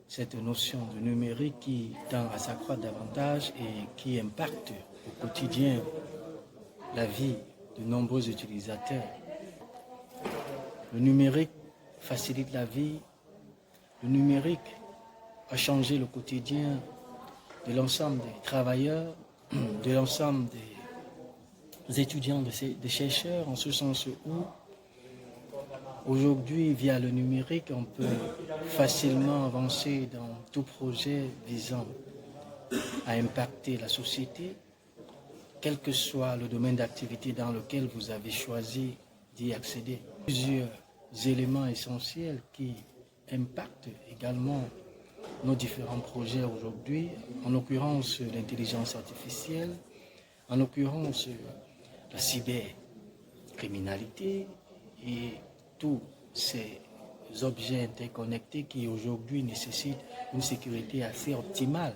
cette notion de numérique qui tend à s'accroître davantage et qui impacte au quotidien la vie de nombreux utilisateurs. Le numérique facilite la vie, le numérique a changé le quotidien de l'ensemble des travailleurs, de l'ensemble des étudiants, des chercheurs, en ce sens où aujourd'hui, via le numérique, on peut facilement avancer dans tout projet visant à impacter la société, quel que soit le domaine d'activité dans lequel vous avez choisi d'y accéder. Plusieurs éléments essentiels qui impactent également nos différents projets aujourd'hui, en l'occurrence l'intelligence artificielle, en l'occurrence la cybercriminalité et tous ces objets interconnectés qui aujourd'hui nécessitent une sécurité assez optimale,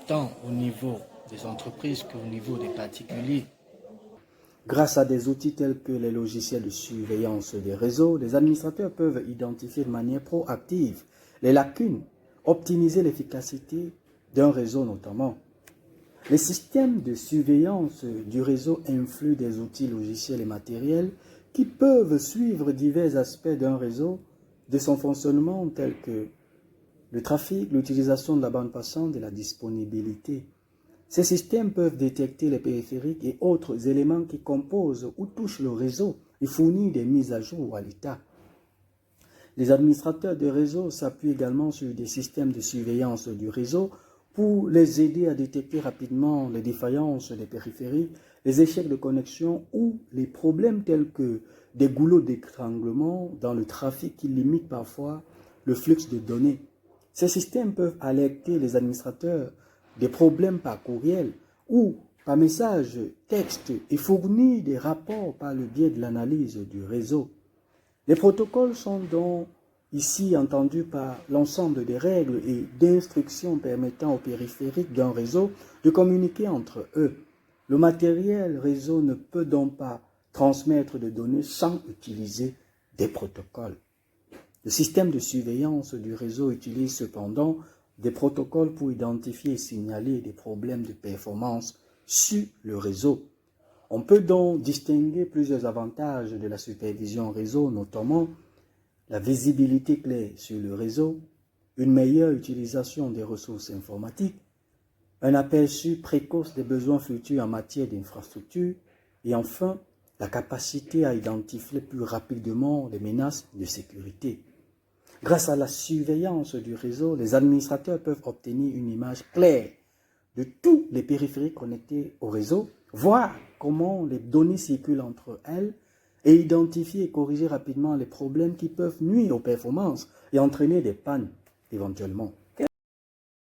tant au niveau des entreprises qu'au niveau des particuliers. Grâce à des outils tels que les logiciels de surveillance des réseaux, les administrateurs peuvent identifier de manière proactive les lacunes, optimiser l'efficacité d'un réseau notamment. Les systèmes de surveillance du réseau influent des outils logiciels et matériels qui peuvent suivre divers aspects d'un réseau, de son fonctionnement tels que le trafic, l'utilisation de la bande passante et la disponibilité. Ces systèmes peuvent détecter les périphériques et autres éléments qui composent ou touchent le réseau et fournir des mises à jour à l'état. Les administrateurs de réseau s'appuient également sur des systèmes de surveillance du réseau pour les aider à détecter rapidement les défaillances des périphériques, les échecs de connexion ou les problèmes tels que des goulots d'étranglement dans le trafic qui limitent parfois le flux de données. Ces systèmes peuvent alerter les administrateurs des problèmes par courriel ou par message texte et fournir des rapports par le biais de l'analyse du réseau. Les protocoles sont donc ici entendus par l'ensemble des règles et d'instructions permettant aux périphériques d'un réseau de communiquer entre eux. Le matériel réseau ne peut donc pas transmettre de données sans utiliser des protocoles. Le système de surveillance du réseau utilise cependant des protocoles pour identifier et signaler des problèmes de performance sur le réseau. On peut donc distinguer plusieurs avantages de la supervision réseau, notamment la visibilité claire sur le réseau, une meilleure utilisation des ressources informatiques, un aperçu précoce des besoins futurs en matière d'infrastructure et enfin la capacité à identifier plus rapidement les menaces de sécurité. Grâce à la surveillance du réseau, les administrateurs peuvent obtenir une image claire de tous les périphériques connectés au réseau, voir comment les données circulent entre elles et identifier et corriger rapidement les problèmes qui peuvent nuire aux performances et entraîner des pannes éventuellement.